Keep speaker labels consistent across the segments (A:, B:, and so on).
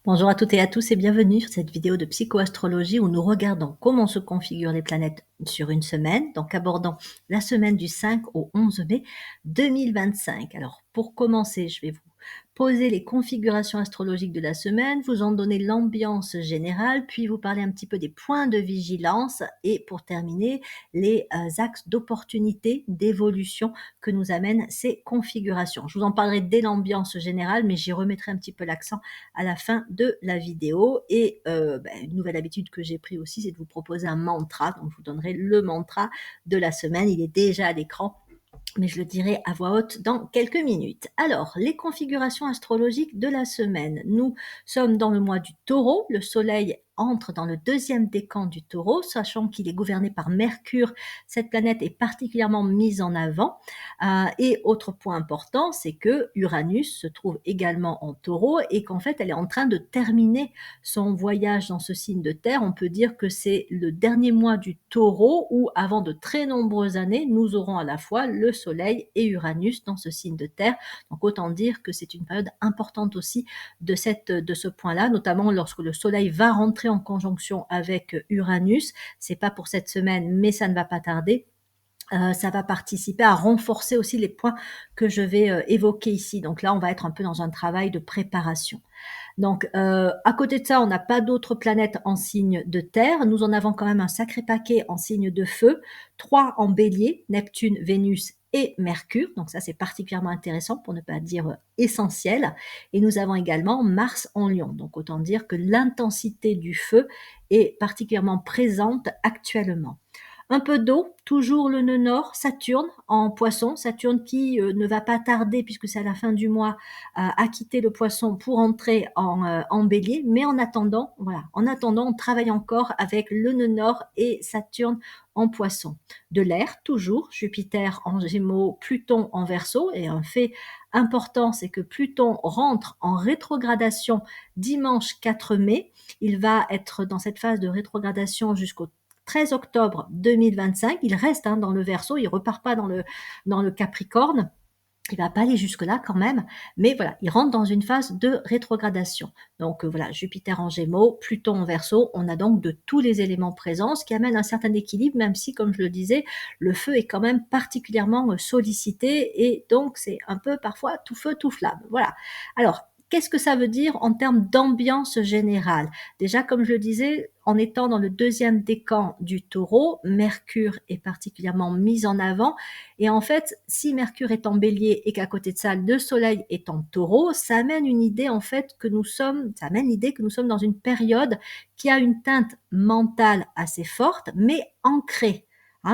A: Bonjour à toutes et à tous et bienvenue sur cette vidéo de psychoastrologie où nous regardons comment se configurent les planètes sur une semaine, donc abordant la semaine du 5 au 11 mai 2025. Alors pour commencer, je vais vous poser les configurations astrologiques de la semaine, vous en donner l'ambiance générale, puis vous parler un petit peu des points de vigilance et pour terminer, les axes d'opportunité, d'évolution que nous amènent ces configurations. Je vous en parlerai dès l'ambiance générale, mais j'y remettrai un petit peu l'accent à la fin de la vidéo. Et une nouvelle habitude que j'ai pris aussi, c'est de vous proposer un mantra. Donc, je vous donnerai le mantra de la semaine. Il est déjà à l'écran, mais je le dirai à voix haute dans quelques minutes. Alors, les configurations astrologiques de la semaine. Nous sommes dans le mois du Taureau. Le Soleil entre dans le deuxième décan du Taureau, sachant qu'il est gouverné par Mercure. Cette planète est particulièrement mise en avant. Et autre point important, c'est que Uranus se trouve également en Taureau et qu'en fait, elle est en train de terminer son voyage dans ce signe de terre. On peut dire que c'est le dernier mois du Taureau où, avant de très nombreuses années, nous aurons à la fois le Soleil et Uranus dans ce signe de terre. Donc, autant dire que c'est une période importante aussi de ce point-là, notamment lorsque le Soleil va rentrer en conjonction avec Uranus. C'est pas pour cette semaine, mais ça ne va pas tarder. Ça va participer à renforcer aussi les points que je vais évoquer ici. Donc là, on va être un peu dans un travail de préparation. Donc, à côté de ça, on n'a pas d'autres planètes en signe de terre. Nous en avons quand même un sacré paquet en signe de feu. 3 en bélier, Neptune, Vénus et Mercure. Donc ça, c'est particulièrement intéressant pour ne pas dire essentiel. Et nous avons également Mars en lion. Donc autant dire que l'intensité du feu est particulièrement présente actuellement. Un peu d'eau, toujours le nœud nord, Saturne en poisson, Saturne qui ne va pas tarder puisque c'est à la fin du mois à quitter le poisson pour entrer en bélier, mais en attendant, voilà, on travaille encore avec le nœud nord et Saturne en poisson. De l'air, toujours, Jupiter en gémeaux, Pluton en verseau, et un fait important, c'est que Pluton rentre en rétrogradation dimanche 4 mai. Il va être dans cette phase de rétrogradation jusqu'au 13 octobre 2025. Il reste dans le Verseau, il repart pas dans le Capricorne. Il va pas aller jusque-là quand même, mais voilà, il rentre dans une phase de rétrogradation. Donc voilà, Jupiter en Gémeaux, Pluton en Verseau, on a donc de tous les éléments présents, ce qui amène un certain équilibre, même si, comme je le disais, le feu est quand même particulièrement sollicité et donc c'est un peu parfois tout feu, tout flamme. Voilà. Alors, qu'est-ce que ça veut dire en termes d'ambiance générale? Déjà, comme je le disais, en étant dans le deuxième décan du Taureau, Mercure est particulièrement mis en avant. Et en fait, si Mercure est en bélier et qu'à côté de ça, le soleil est en taureau, ça amène une idée en fait ça amène l'idée que nous sommes dans une période qui a une teinte mentale assez forte, mais ancrée.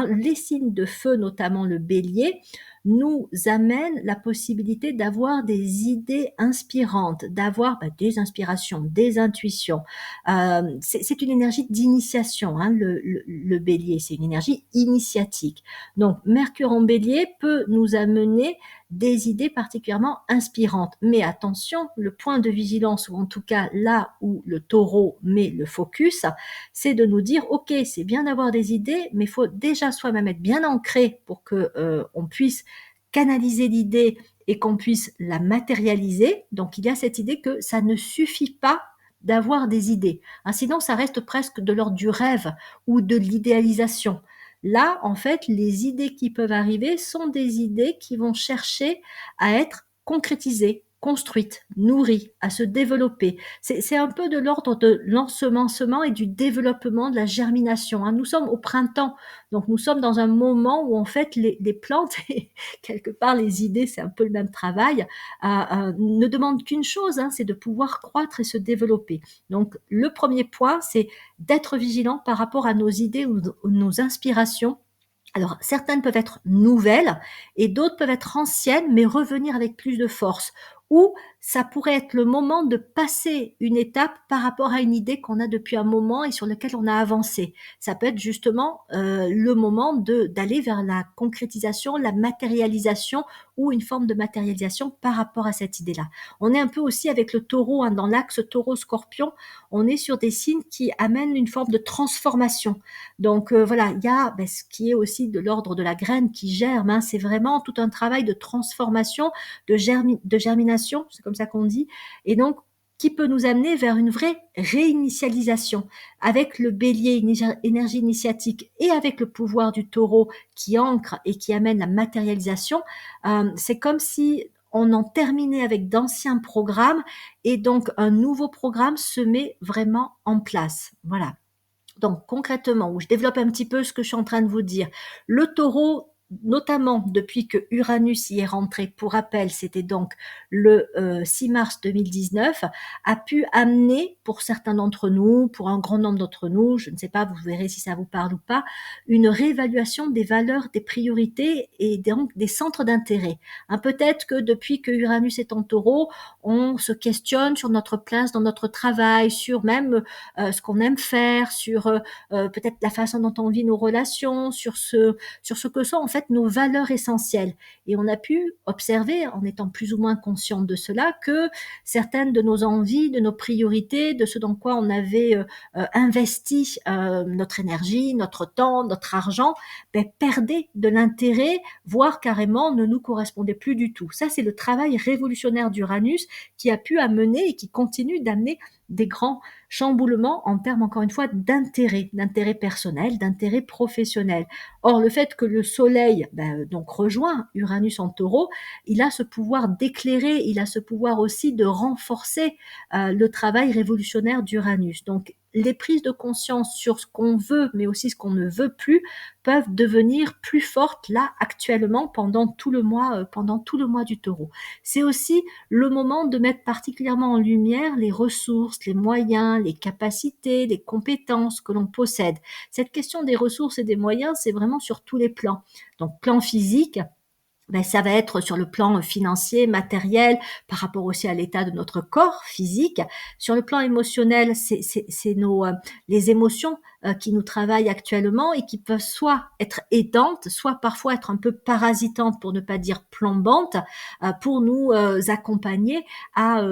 A: Les signes de feu, notamment le bélier, nous amènent la possibilité d'avoir des idées inspirantes, d'avoir des inspirations, des intuitions. C'est une énergie d'initiation, le bélier, c'est une énergie initiatique. Donc, Mercure en bélier peut nous amener des idées particulièrement inspirantes. Mais attention, le point de vigilance, ou en tout cas là où le taureau met le focus, c'est de nous dire, ok, c'est bien d'avoir des idées, mais il faut déjà soi-même être bien ancré pour que on puisse canaliser l'idée et qu'on puisse la matérialiser. Donc, il y a cette idée que ça ne suffit pas d'avoir des idées. Sinon, ça reste presque de l'ordre du rêve ou de l'idéalisation. Là, en fait, les idées qui peuvent arriver sont des idées qui vont chercher à être concrétisées, construites, nourries, à se développer. C'est un peu de l'ordre de l'ensemencement et du développement de la germination. Nous sommes au printemps, donc nous sommes dans un moment où en fait les plantes, et quelque part les idées, c'est un peu le même travail, ne demandent qu'une chose, c'est de pouvoir croître et se développer. Donc le premier point, c'est d'être vigilant par rapport à nos idées ou nos inspirations. Alors, certaines peuvent être nouvelles et d'autres peuvent être anciennes, mais revenir avec plus de force. Ou ça pourrait être le moment de passer une étape par rapport à une idée qu'on a depuis un moment et sur laquelle on a avancé. Ça peut être justement le moment d'aller vers la concrétisation, la matérialisation ou une forme de matérialisation par rapport à cette idée-là. On est un peu aussi avec le taureau, dans l'axe taureau-scorpion, on est sur des signes qui amènent une forme de transformation. Donc voilà, il y a ce qui est aussi de l'ordre de la graine qui germe. C'est vraiment tout un travail de transformation, de germination, c'est comme ça qu'on dit. Et donc, qui peut nous amener vers une vraie réinitialisation. Avec le bélier, énergie initiatique, et avec le pouvoir du taureau qui ancre et qui amène la matérialisation, c'est comme si on en terminait avec d'anciens programmes et donc un nouveau programme se met vraiment en place. Voilà. Donc concrètement, où je développe un petit peu ce que je suis en train de vous dire, le taureau, notamment depuis que Uranus y est rentré, pour rappel, c'était donc le 6 mars 2019, a pu amener pour certains d'entre nous, pour un grand nombre d'entre nous, je ne sais pas, vous verrez si ça vous parle ou pas, une réévaluation des valeurs, des priorités et donc des centres d'intérêt. Hein, peut-être que depuis que Uranus est en taureau, on se questionne sur notre place dans notre travail, sur même ce qu'on aime faire, sur peut-être la façon dont on vit nos relations, sur ce que sont en fait nos valeurs essentielles. Et on a pu observer, en étant plus ou moins conscient de cela, que certaines de nos envies, de nos priorités, de ce dans quoi on avait investi notre énergie, notre temps, notre argent, ben, perdaient de l'intérêt, voire carrément ne nous correspondaient plus du tout. Ça, c'est le travail révolutionnaire d'Uranus qui a pu amener et qui continue d'amener des grands chamboulements en termes, encore une fois, d'intérêt personnel, d'intérêt professionnel. Or, le fait que le Soleil donc rejoint Uranus en taureau, il a ce pouvoir d'éclairer, il a ce pouvoir aussi de renforcer le travail révolutionnaire d'Uranus. Donc, les prises de conscience sur ce qu'on veut, mais aussi ce qu'on ne veut plus, peuvent devenir plus fortes là actuellement pendant tout le mois du Taureau. C'est aussi le moment de mettre particulièrement en lumière les ressources, les moyens, les capacités, les compétences que l'on possède. Cette question des ressources et des moyens, c'est vraiment sur tous les plans. Donc, plan physique, ben, ça va être sur le plan financier, matériel, par rapport aussi à l'état de notre corps physique. Sur le plan émotionnel, c'est les émotions qui nous travaillent actuellement et qui peuvent soit être aidantes, soit parfois être un peu parasitantes, pour ne pas dire plombantes, pour nous accompagner à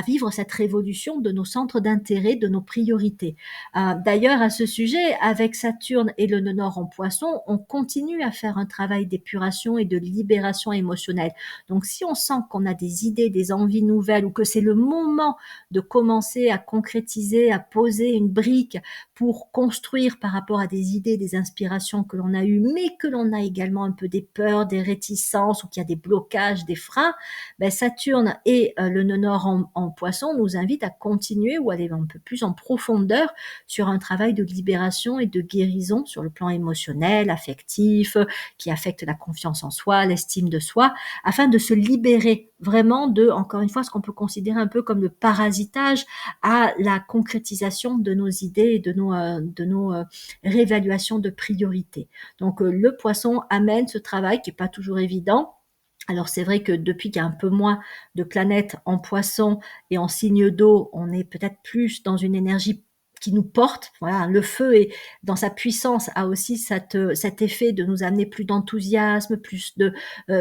A: vivre cette révolution de nos centres d'intérêt, de nos priorités. D'ailleurs, à ce sujet, avec Saturne et le nœud nord en Poisson, on continue à faire un travail d'épuration et de libération émotionnelle. Donc, si on sent qu'on a des idées, des envies nouvelles, ou que c'est le moment de commencer à concrétiser, à poser une brique pour construire par rapport à des idées, des inspirations que l'on a eues, mais que l'on a également un peu des peurs, des réticences, ou qu'il y a des blocages, des freins, ben Saturne et le nœud nord en Poisson nous invitent à continuer ou aller un peu plus en profondeur sur un travail de libération et de guérison sur le plan émotionnel, affectif, qui affecte la confiance en soi, l'estime de soi, afin de se libérer vraiment de, encore une fois, ce qu'on peut considérer un peu comme le parasitage à la concrétisation de nos idées et de nos réévaluations de priorités. Donc, le poisson amène ce travail qui n'est pas toujours évident. Alors c'est vrai que depuis qu'il y a un peu moins de planètes en poisson et en signe d'eau, on est peut-être plus dans une énergie qui nous porte. Voilà, le feu est dans sa puissance a aussi cet effet de nous amener plus d'enthousiasme, plus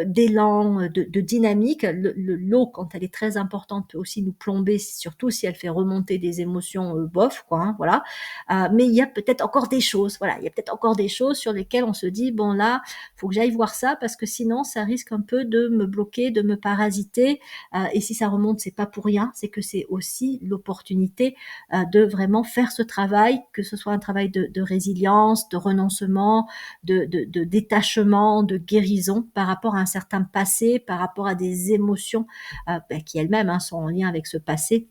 A: d'élan, de dynamique. L'eau, quand elle est très importante, peut aussi nous plomber, surtout si elle fait remonter des émotions bof, quoi. Hein, voilà. Mais il y a peut-être encore des choses. Voilà, il y a peut-être encore des choses sur lesquelles on se dit bon là, faut que j'aille voir ça parce que sinon ça risque un peu de me bloquer, de me parasiter. Et si ça remonte, c'est pas pour rien, c'est que c'est aussi l'opportunité de vraiment faire ce travail, que ce soit un travail de résilience, de renoncement, de détachement, de guérison par rapport à un certain passé, par rapport à des émotions qui elles-mêmes sont en lien avec ce passé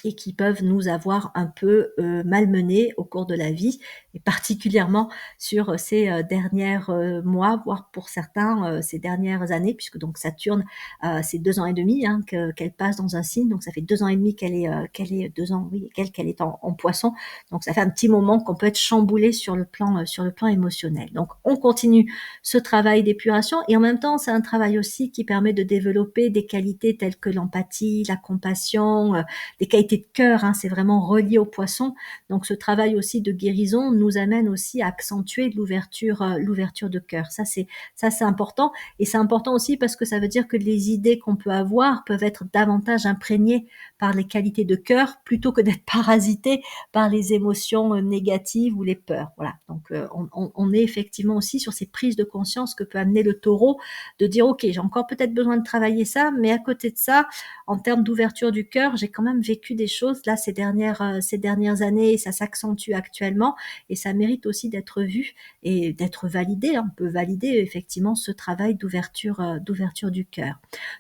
A: et qui peuvent nous avoir un peu malmenés au cours de la vie, et particulièrement sur ces derniers mois, voire pour certains ces dernières années, puisque donc Saturne, c'est 2 ans et demi qu'elle passe dans un signe, donc ça fait 2 ans et demi qu'elle est 2 ans, oui, qu'elle est en Poisson, donc ça fait un petit moment qu'on peut être chamboulé sur le plan émotionnel. Donc on continue ce travail d'épuration, et en même temps c'est un travail aussi qui permet de développer des qualités telles que l'empathie, la compassion, des qualités de cœur, c'est vraiment relié au poisson. Donc ce travail aussi de guérison nous amène aussi à accentuer l'ouverture de cœur. Ça c'est important, et c'est important aussi parce que ça veut dire que les idées qu'on peut avoir peuvent être davantage imprégnées par les qualités de cœur plutôt que d'être parasité par les émotions négatives ou les peurs. Voilà. Donc, on est effectivement aussi sur ces prises de conscience que peut amener le taureau de dire, OK, j'ai encore peut-être besoin de travailler ça, mais à côté de ça, en termes d'ouverture du cœur, j'ai quand même vécu des choses là ces dernières années et ça s'accentue actuellement et ça mérite aussi d'être vu et d'être validé. On peut valider effectivement ce travail d'ouverture du cœur.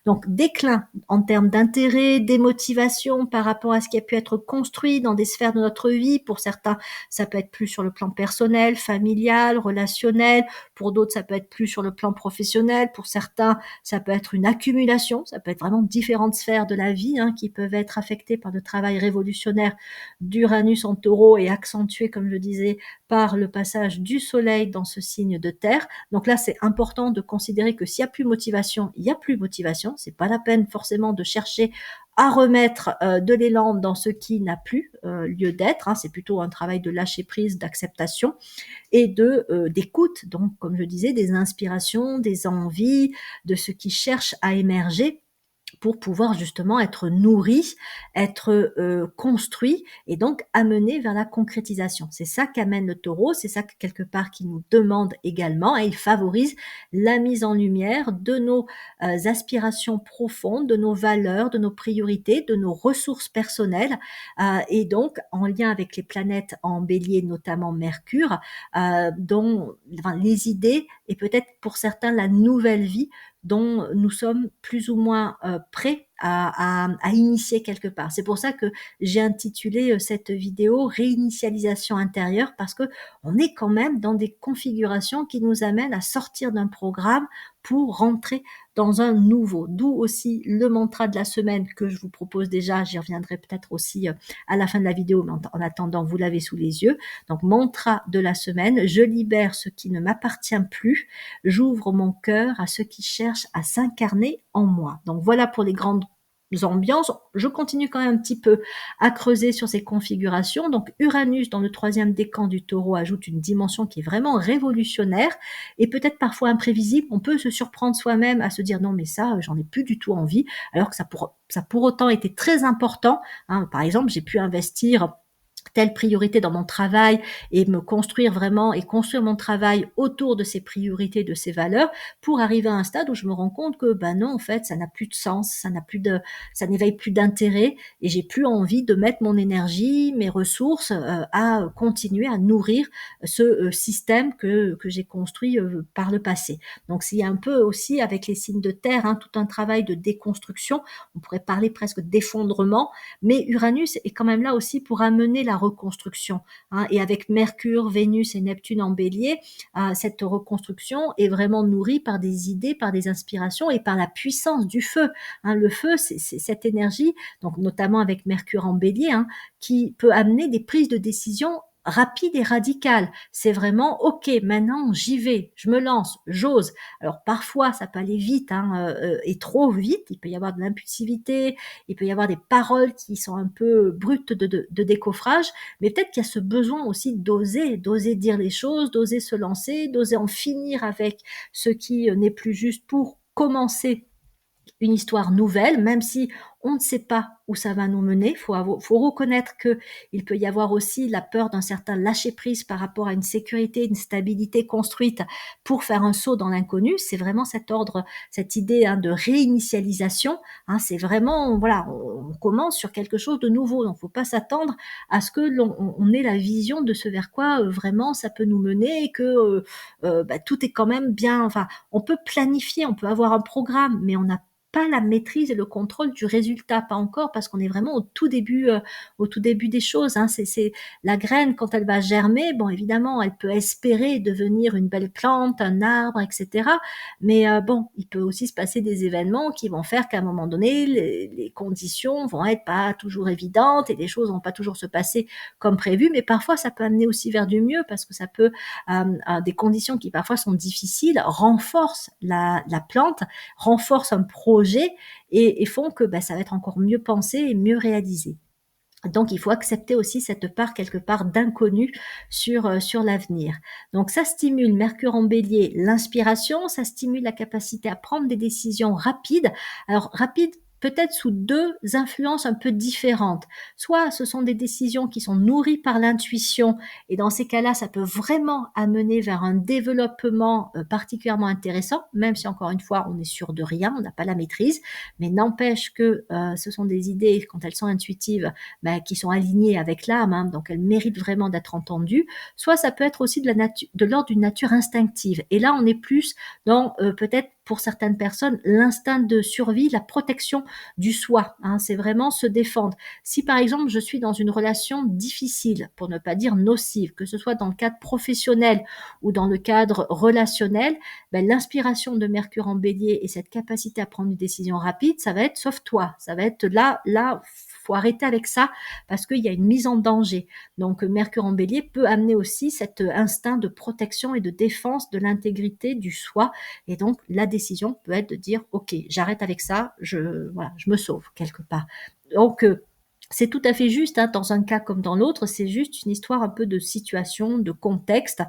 A: Donc, déclin en termes d'intérêt, d'émotivation par rapport à ce qui a pu être construit dans des sphères de notre vie. Pour certains, ça peut être plus sur le plan personnel, familial, relationnel. Pour d'autres, ça peut être plus sur le plan professionnel. Pour certains, ça peut être une accumulation. Ça peut être vraiment différentes sphères de la vie qui peuvent être affectées par le travail révolutionnaire d'Uranus en taureau et accentuées, comme je disais, par le passage du soleil dans ce signe de terre. Donc là, c'est important de considérer que s'il n'y a plus motivation, il n'y a plus motivation. C'est pas la peine forcément de chercher à remettre de l'élan dans ce qui n'a plus lieu d'être. C'est plutôt un travail de lâcher prise, d'acceptation et d'écoute. Donc, comme je disais, des inspirations, des envies, de ce qui cherche à émerger pour pouvoir justement être nourri, être construit et donc amené vers la concrétisation. C'est ça qu'amène le taureau, c'est ça quelque part qui nous demande également et il favorise la mise en lumière de nos aspirations profondes, de nos valeurs, de nos priorités, de nos ressources personnelles et donc en lien avec les planètes en bélier, notamment Mercure, dont les idées et peut-être pour certains la nouvelle vie dont nous sommes plus ou moins prêts à initier quelque part. C'est pour ça que j'ai intitulé cette vidéo réinitialisation intérieure parce que on est quand même dans des configurations qui nous amènent à sortir d'un programme pour rentrer dans un nouveau. D'où aussi le mantra de la semaine que je vous propose déjà. J'y reviendrai peut-être aussi à la fin de la vidéo, mais en attendant, vous l'avez sous les yeux. Donc, mantra de la semaine, je libère ce qui ne m'appartient plus, j'ouvre mon cœur à ceux qui cherchent à s'incarner en moi. Donc, voilà pour les grandes ambiances. Je continue quand même un petit peu à creuser sur ces configurations. Donc, Uranus dans le 3e décan du taureau ajoute une dimension qui est vraiment révolutionnaire et peut-être parfois imprévisible. On peut se surprendre soi-même à se dire non mais ça, j'en ai plus du tout envie, alors que ça pour autant été très important. Par exemple, j'ai pu investir telle priorité dans mon travail et me construire vraiment et construire mon travail autour de ces priorités, de ces valeurs pour arriver à un stade où je me rends compte que non, en fait, ça n'a plus de sens, ça n'éveille plus d'intérêt et j'ai plus envie de mettre mon énergie, mes ressources à continuer à nourrir ce système que j'ai construit par le passé. Donc, c'est un peu aussi avec les signes de terre, tout un travail de déconstruction. On pourrait parler presque d'effondrement, mais Uranus est quand même là aussi pour amener la reconstruction. Et avec Mercure, Vénus et Neptune en bélier, cette reconstruction est vraiment nourrie par des idées, par des inspirations et par la puissance du feu. Le feu, c'est cette énergie, donc notamment avec Mercure en bélier, qui peut amener des prises de décision rapide et radical. C'est vraiment ok, maintenant j'y vais, je me lance, j'ose. Alors parfois ça peut aller vite et trop vite, il peut y avoir de l'impulsivité, il peut y avoir des paroles qui sont un peu brutes de décoffrage, mais peut-être qu'il y a ce besoin aussi d'oser dire les choses, d'oser se lancer, d'oser en finir avec ce qui n'est plus juste pour commencer une histoire nouvelle, même si on ne sait pas où ça va nous mener. Faut reconnaître que il peut y avoir aussi la peur d'un certain lâcher prise par rapport à une sécurité, une stabilité construite pour faire un saut dans l'inconnu. C'est vraiment cet ordre, cette idée de réinitialisation. C'est vraiment, voilà, on commence sur quelque chose de nouveau. Donc, faut pas s'attendre à ce que l'on ait la vision de ce vers quoi vraiment ça peut nous mener et que tout est quand même bien. Enfin, on peut planifier, on peut avoir un programme, mais on n'a pas la maîtrise et le contrôle du résultat, pas encore, parce qu'on est vraiment au tout début des choses. C'est la graine quand elle va germer. Bon, évidemment, elle peut espérer devenir une belle plante, un arbre, etc. Mais il peut aussi se passer des événements qui vont faire qu'à un moment donné, les conditions vont être pas toujours évidentes et les choses vont pas toujours se passer comme prévu. Mais parfois, ça peut amener aussi vers du mieux parce que ça peut des conditions qui parfois sont difficiles renforcent la plante, renforcent un projet et font que ça va être encore mieux pensé et mieux réalisé. Donc, il faut accepter aussi cette part, quelque part, d'inconnu sur l'avenir. Donc, ça stimule, Mercure en bélier, l'inspiration, ça stimule la capacité à prendre des décisions rapides. Alors, rapides, peut-être sous deux influences un peu différentes. Soit ce sont des décisions qui sont nourries par l'intuition, et dans ces cas-là, ça peut vraiment amener vers un développement particulièrement intéressant, même si encore une fois, on est sûr de rien, on n'a pas la maîtrise, mais n'empêche que ce sont des idées, quand elles sont intuitives, ben, qui sont alignées avec l'âme, hein, donc elles méritent vraiment d'être entendues. Soit ça peut être aussi de l'ordre d'une nature instinctive. Et là, on est plus dans peut-être pour certaines personnes l'instinct de survie, la protection du soi. Hein, c'est vraiment se défendre. Si par exemple je suis dans une relation difficile, pour ne pas dire nocive, que ce soit dans le cadre professionnel ou dans le cadre relationnel, ben, l'inspiration de Mercure en Bélier et cette capacité à prendre une décision rapide, ça va être sauve-toi. Ça va être là, faut arrêter avec ça parce qu'il y a une mise en danger. Donc Mercure en Bélier peut amener aussi cet instinct de protection et de défense de l'intégrité du soi. Et donc la décision peut être de dire ok, j'arrête avec ça, voilà, je me sauve quelque part. Donc c'est tout à fait juste, hein, dans un cas comme dans l'autre, c'est juste une histoire un peu de situation, de contexte,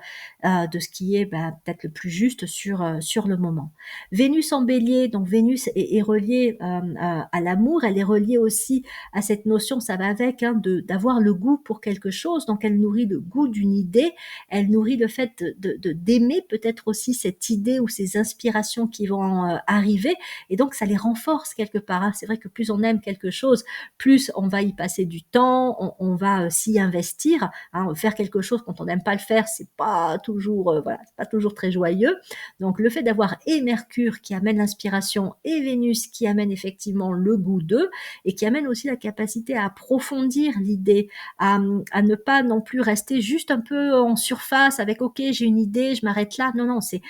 A: de ce qui est peut-être le plus juste sur le moment. Vénus en Bélier, donc Vénus est reliée à l'amour, elle est reliée aussi à cette notion, ça va avec, hein, d'avoir le goût pour quelque chose, donc elle nourrit le goût d'une idée, elle nourrit le fait d'aimer peut-être aussi cette idée ou ces inspirations qui vont arriver, et donc ça les renforce quelque part. Hein. C'est vrai que plus on aime quelque chose, plus on va y passer du temps, on va s'y investir. Hein, faire quelque chose quand on n'aime pas le faire, c'est pas toujours, voilà, c'est pas toujours très joyeux. Donc le fait d'avoir et Mercure qui amène l'inspiration et Vénus qui amène effectivement le goût d'eux et qui amène aussi la capacité à approfondir l'idée, à ne pas non plus rester juste un peu en surface avec ok j'ai une idée, je m'arrête là. Non, non, c'est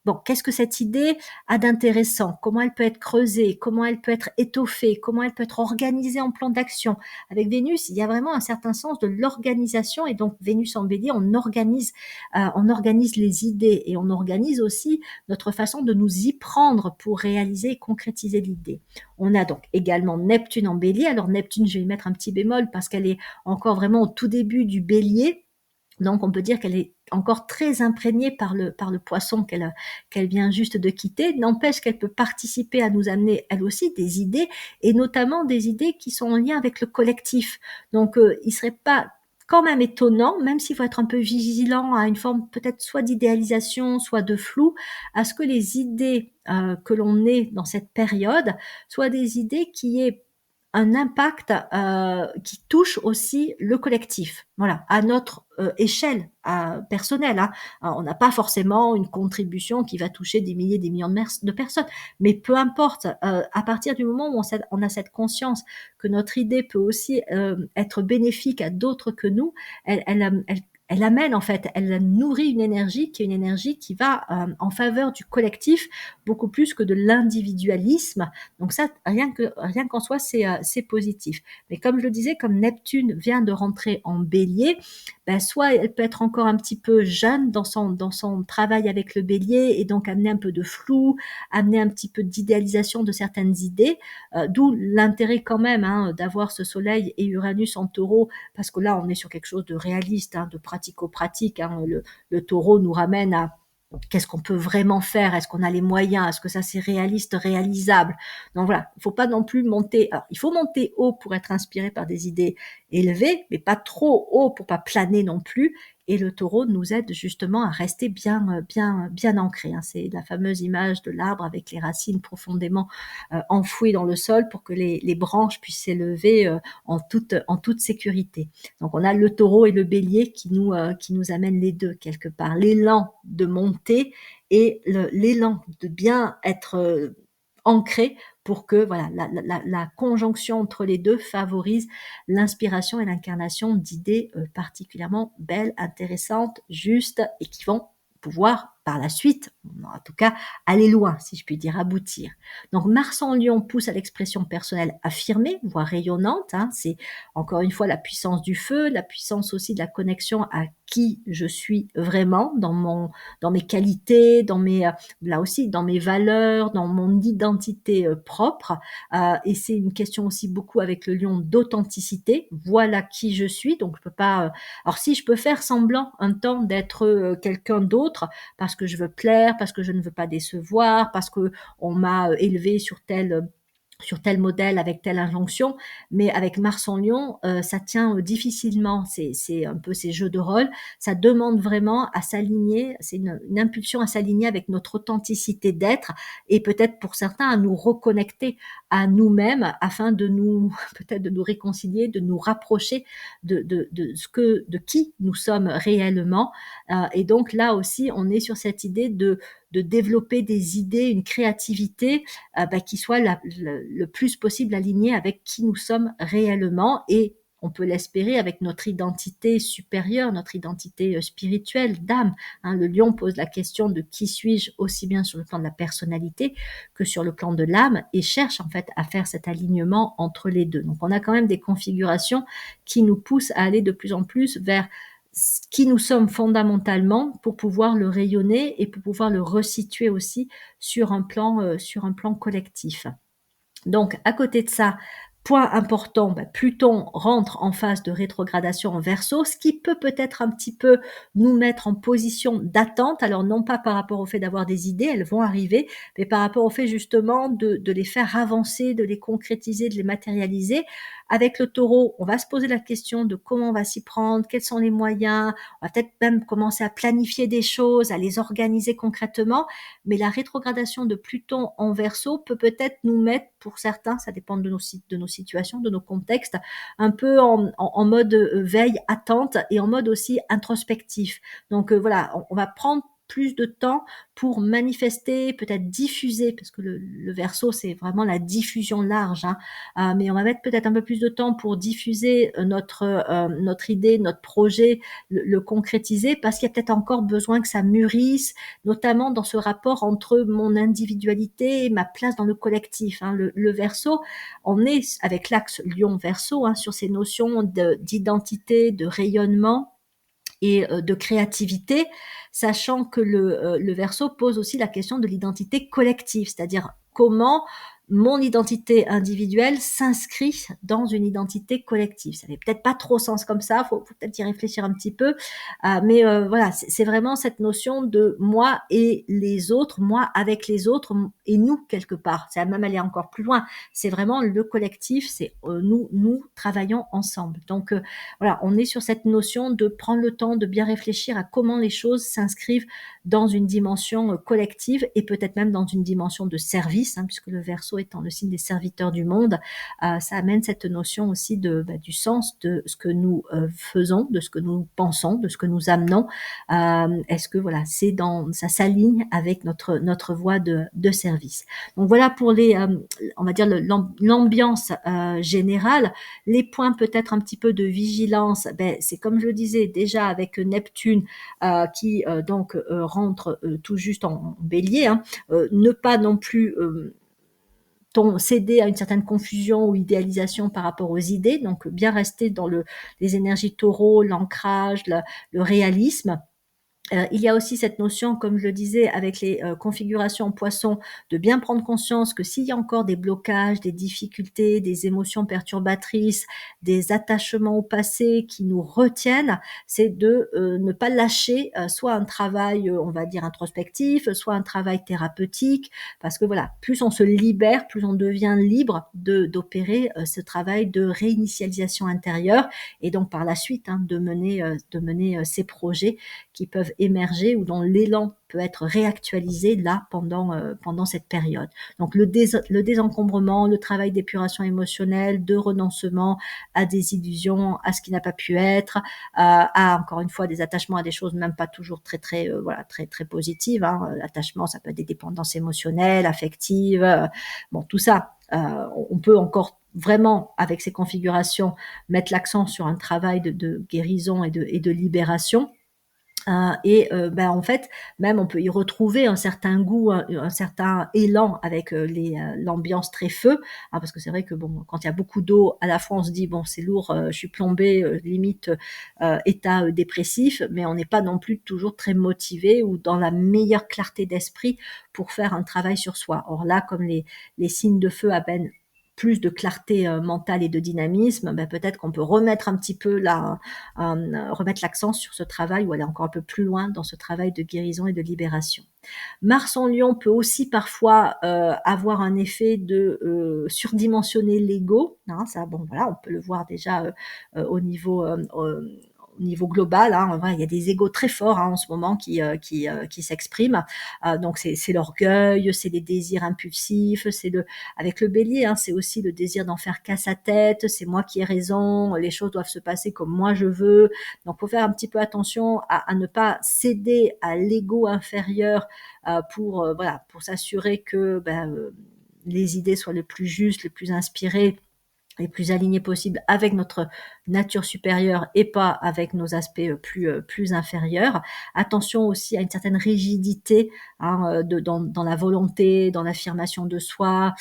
A: bon, qu'est-ce que cette idée a d'intéressant? Comment elle peut être creusée? Comment elle peut être étoffée? Comment elle peut être organisée en plan d'action? Avec Vénus, il y a vraiment un certain sens de l'organisation et donc Vénus en Bélier, on organise les idées et on organise aussi notre façon de nous y prendre pour réaliser et concrétiser l'idée. On a donc également Neptune en Bélier. Alors Neptune, je vais y mettre un petit bémol parce qu'elle est encore vraiment au tout début du Bélier. Donc, on peut dire qu'elle est encore très imprégnée par le poisson qu'elle vient juste de quitter. N'empêche qu'elle peut participer à nous amener, elle aussi, des idées, et notamment des idées qui sont en lien avec le collectif. Donc, il serait pas quand même étonnant, même s'il faut être un peu vigilant à une forme peut-être soit d'idéalisation, soit de flou, à ce que les idées que l'on ait dans cette période soient des idées qui aient un impact qui touche aussi le collectif, voilà, à notre échelle personnelle. Hein. On n'a pas forcément une contribution qui va toucher des milliers, des millions de personnes, mais peu importe, à partir du moment où on a cette conscience que notre idée peut aussi être bénéfique à d'autres que nous, elle amène en fait, elle nourrit une énergie qui est une énergie qui va en faveur du collectif beaucoup plus que de l'individualisme. Donc ça, rien qu'en soi, c'est positif. Mais comme je le disais, comme Neptune vient de rentrer en Bélier, ben soit elle peut être encore un petit peu jeune dans son travail avec le Bélier et donc amener un peu de flou, amener un petit peu d'idéalisation de certaines idées, d'où l'intérêt quand même hein, d'avoir ce Soleil et Uranus en Taureau, parce que là on est sur quelque chose de réaliste, hein, de pratico-pratique. Hein. Le Taureau nous ramène à qu'est-ce qu'on peut vraiment faire? Est-ce qu'on a les moyens? Est-ce que ça c'est réaliste, réalisable? Donc voilà, il faut pas non plus monter. Alors, il faut monter haut pour être inspiré par des idées élevées, mais pas trop haut pour pas planer non plus. Et le taureau nous aide justement à rester bien ancré. Hein. C'est la fameuse image de l'arbre avec les racines profondément enfouies dans le sol pour que les branches puissent s'élever en toute sécurité. Donc on a le taureau et le bélier qui nous amènent les deux quelque part. L'élan de monter et l'élan de bien être ancré pour que voilà la conjonction entre les deux favorise l'inspiration et l'incarnation d'idées particulièrement belles, intéressantes, justes et qui vont pouvoir par la suite, en tout cas, aller loin, si je puis dire, aboutir. Donc Mars en Lion pousse à l'expression personnelle affirmée, voire rayonnante. Hein, c'est encore une fois la puissance du feu, la puissance aussi de la connexion à qui je suis vraiment dans mes qualités, là aussi dans mes valeurs, dans mon identité propre. Et c'est une question aussi beaucoup avec le lion d'authenticité. Voilà qui je suis. Donc je peux pas. Alors si je peux faire semblant un temps d'être quelqu'un d'autre parce que je veux plaire, parce que je ne veux pas décevoir, parce que on m'a élevé sur sur tel modèle avec telle injonction, mais avec Mars en Lion, ça tient difficilement. C'est un peu ces jeux de rôle. Ça demande vraiment à s'aligner. C'est une impulsion à s'aligner avec notre authenticité d'être et peut-être pour certains à nous reconnecter à nous-mêmes afin de nous peut-être de nous réconcilier, de nous rapprocher de qui nous sommes réellement. Et donc là aussi, on est sur cette idée de développer des idées, une créativité qui soit le plus possible aligné avec qui nous sommes réellement et on peut l'espérer avec notre identité supérieure, notre identité spirituelle d'âme. Hein, le lion pose la question de qui suis-je aussi bien sur le plan de la personnalité que sur le plan de l'âme et cherche en fait à faire cet alignement entre les deux. Donc on a quand même des configurations qui nous poussent à aller de plus en plus vers qui nous sommes fondamentalement pour pouvoir le rayonner et pour pouvoir le resituer aussi sur un plan collectif. Donc, à côté de ça, point important, Pluton rentre en phase de rétrogradation en Verseau, ce qui peut peut-être un petit peu nous mettre en position d'attente. Alors, non pas par rapport au fait d'avoir des idées, elles vont arriver, mais par rapport au fait justement de les faire avancer, de les concrétiser, de les matérialiser. Avec le Taureau, on va se poser la question de comment on va s'y prendre, quels sont les moyens, on va peut-être même commencer à planifier des choses, à les organiser concrètement, mais la rétrogradation de Pluton en Verseau peut peut-être nous mettre, pour certains, ça dépend de nos situations, de nos contextes, un peu en mode veille, attente et en mode aussi introspectif. Donc voilà, on va prendre plus de temps pour manifester, peut-être diffuser, parce que le Verseau, c'est vraiment la diffusion large, hein, mais on va mettre peut-être un peu plus de temps pour diffuser notre idée, notre projet, le concrétiser, parce qu'il y a peut-être encore besoin que ça mûrisse, notamment dans ce rapport entre mon individualité et ma place dans le collectif. Hein. Le Verseau, on est avec l'axe Lion-Verseau hein, sur ces notions d'identité, de rayonnement et de créativité, sachant que le Verseau pose aussi la question de l'identité collective, c'est-à-dire comment mon identité individuelle s'inscrit dans une identité collective. Ça fait peut-être pas trop sens comme ça, faut peut-être y réfléchir un petit peu, mais voilà, c'est vraiment cette notion de moi et les autres, moi avec les autres et nous quelque part. Ça va même aller encore plus loin. C'est vraiment le collectif, c'est nous travaillons ensemble. Donc voilà, on est sur cette notion de prendre le temps de bien réfléchir à comment les choses s'inscrivent dans une dimension collective et peut-être même dans une dimension de service, hein, puisque le Verseau étant le signe des serviteurs du monde, ça amène cette notion aussi du sens de ce que nous faisons, de ce que nous pensons, de ce que nous amenons. Est-ce que voilà, ça s'aligne avec notre voie de service. Donc voilà pour on va dire l'ambiance générale. Les points peut-être un petit peu de vigilance, c'est comme je le disais déjà avec Neptune qui donc rentre tout juste en bélier, hein, ne pas non plus céder à une certaine confusion ou idéalisation par rapport aux idées, donc bien rester dans les énergies taureau, l'ancrage, le réalisme. Il y a aussi cette notion, comme je le disais, avec les configurations en poisson, de bien prendre conscience que s'il y a encore des blocages, des difficultés, des émotions perturbatrices, des attachements au passé qui nous retiennent, c'est de ne pas lâcher soit un travail, on va dire, introspectif, soit un travail thérapeutique, parce que voilà, plus on se libère, plus on devient libre d'opérer ce travail de réinitialisation intérieure et donc par la suite hein, de mener ces projets qui peuvent émerger ou dont l'élan peut être réactualisé là pendant cette période. Donc le désencombrement, le travail d'épuration émotionnelle, de renoncement à des illusions, à ce qui n'a pas pu être, à encore une fois des attachements à des choses même pas toujours très positives. Hein. L'attachement, ça peut être des dépendances émotionnelles, affectives, bon tout ça. On peut encore vraiment, avec ces configurations, mettre l'accent sur un travail de guérison et de libération. En fait, même on peut y retrouver un certain goût, un certain élan avec l'ambiance très feu, hein, parce que c'est vrai que bon, quand il y a beaucoup d'eau, à la fois on se dit bon c'est lourd, je suis plombé, limite état dépressif, mais on n'est pas non plus toujours très motivé ou dans la meilleure clarté d'esprit pour faire un travail sur soi. Or là, comme les signes de feu amènent plus de clarté mentale et de dynamisme, ben, peut-être qu'on peut remettre un petit peu remettre l'accent sur ce travail ou aller encore un peu plus loin dans ce travail de guérison et de libération. Mars en Lion peut aussi parfois avoir un effet de surdimensionner l'ego. Hein, ça, bon, voilà, on peut le voir déjà au niveau global. Hein, voilà, il y a des égos très forts en ce moment qui s'expriment. Donc c'est l'orgueil, c'est les désirs impulsifs, avec le Bélier, hein, c'est aussi le désir d'en faire qu'à sa tête. C'est moi qui ai raison, les choses doivent se passer comme moi je veux. Donc faut faire un petit peu attention à ne pas céder à l'ego inférieur voilà, pour s'assurer que les idées soient les plus justes, les plus inspirées, les plus alignés possible avec notre nature supérieure et pas avec nos aspects plus inférieurs. Attention aussi à une certaine rigidité, hein, dans la volonté, dans l'affirmation de soi.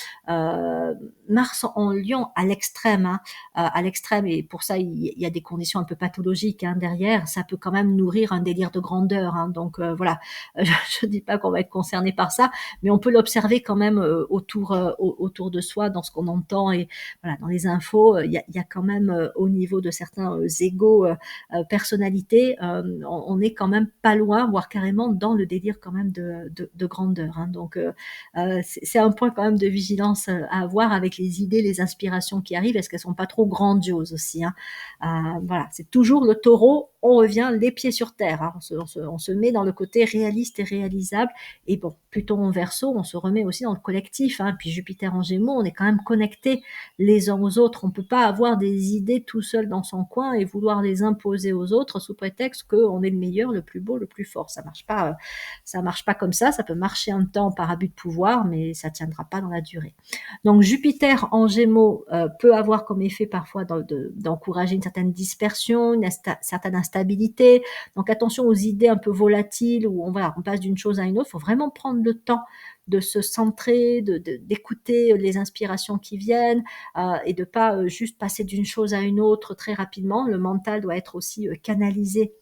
A: Mars en Lion à l'extrême, hein, à l'extrême, et pour ça il y a des conditions un peu pathologiques, hein, derrière. Ça peut quand même nourrir un délire de grandeur, hein, donc voilà. Je dis pas qu'on va être concerné par ça, mais on peut l'observer quand même autour de soi, dans ce qu'on entend, et voilà, dans les infos, il y a quand même au niveau de certains égos, personnalités, on est quand même pas loin, voire carrément dans le délire quand même de grandeur. Hein. Donc c'est un point quand même de vigilance à avoir avec les idées, les inspirations qui arrivent. Est-ce qu'elles sont pas trop grandioses aussi, hein. Voilà, c'est toujours le taureau, on revient les pieds sur terre. Hein. On se met dans le côté réaliste et réalisable. Et bon, Pluton en Verseau, on se remet aussi dans le collectif. Hein. Puis Jupiter en Gémeaux, on est quand même connectés les uns aux autres. On ne peut pas avoir des idées tout seul dans son coin et vouloir les imposer aux autres sous prétexte qu'on est le meilleur, le plus beau, le plus fort. Ça marche pas comme ça. Ça peut marcher un temps par abus de pouvoir, mais ça tiendra pas dans la durée. Donc Jupiter en Gémeaux peut avoir comme effet parfois d'encourager une certaine dispersion, une certaine instabilité. Donc attention aux idées un peu volatiles où on passe d'une chose à une autre. Il faut vraiment prendre le temps de se centrer, d'écouter les inspirations qui viennent, et de pas juste passer d'une chose à une autre très rapidement. Le mental doit être aussi canalisé.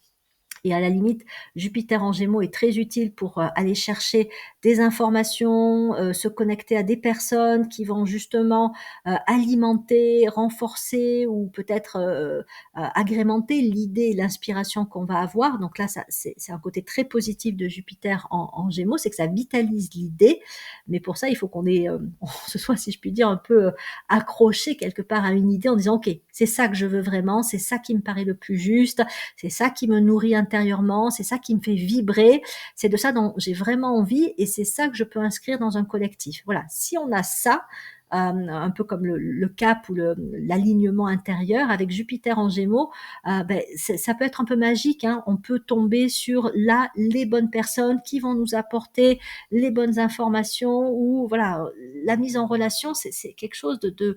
A: Et à la limite, Jupiter en Gémeaux est très utile pour aller chercher des informations, se connecter à des personnes qui vont justement alimenter, renforcer ou peut-être agrémenter l'idée et l'inspiration qu'on va avoir. Donc là, c'est un côté très positif de Jupiter en Gémeaux, c'est que ça vitalise l'idée. Mais pour ça, il faut on se soit, si je puis dire, un peu accroché quelque part à une idée en disant, OK, c'est ça que je veux vraiment, c'est ça qui me paraît le plus juste, c'est ça qui me nourrit intérieurement, c'est ça qui me fait vibrer, c'est de ça dont j'ai vraiment envie et c'est ça que je peux inscrire dans un collectif. Voilà, si on a ça, un peu comme le cap ou l'alignement intérieur avec Jupiter en Gémeaux, ça peut être un peu magique. Hein. On peut tomber sur les bonnes personnes qui vont nous apporter les bonnes informations ou voilà, la mise en relation, c'est quelque chose de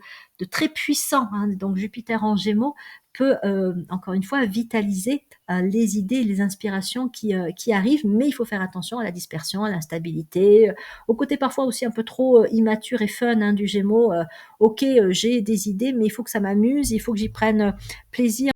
A: très puissant. Hein. Donc Jupiter en Gémeaux peut, encore une fois, vitaliser les idées et les inspirations qui arrivent, mais il faut faire attention à la dispersion, à l'instabilité, au côté parfois aussi un peu trop immature et fun, hein, du Gémeaux. Ok, j'ai des idées, mais il faut que ça m'amuse, il faut que j'y prenne plaisir.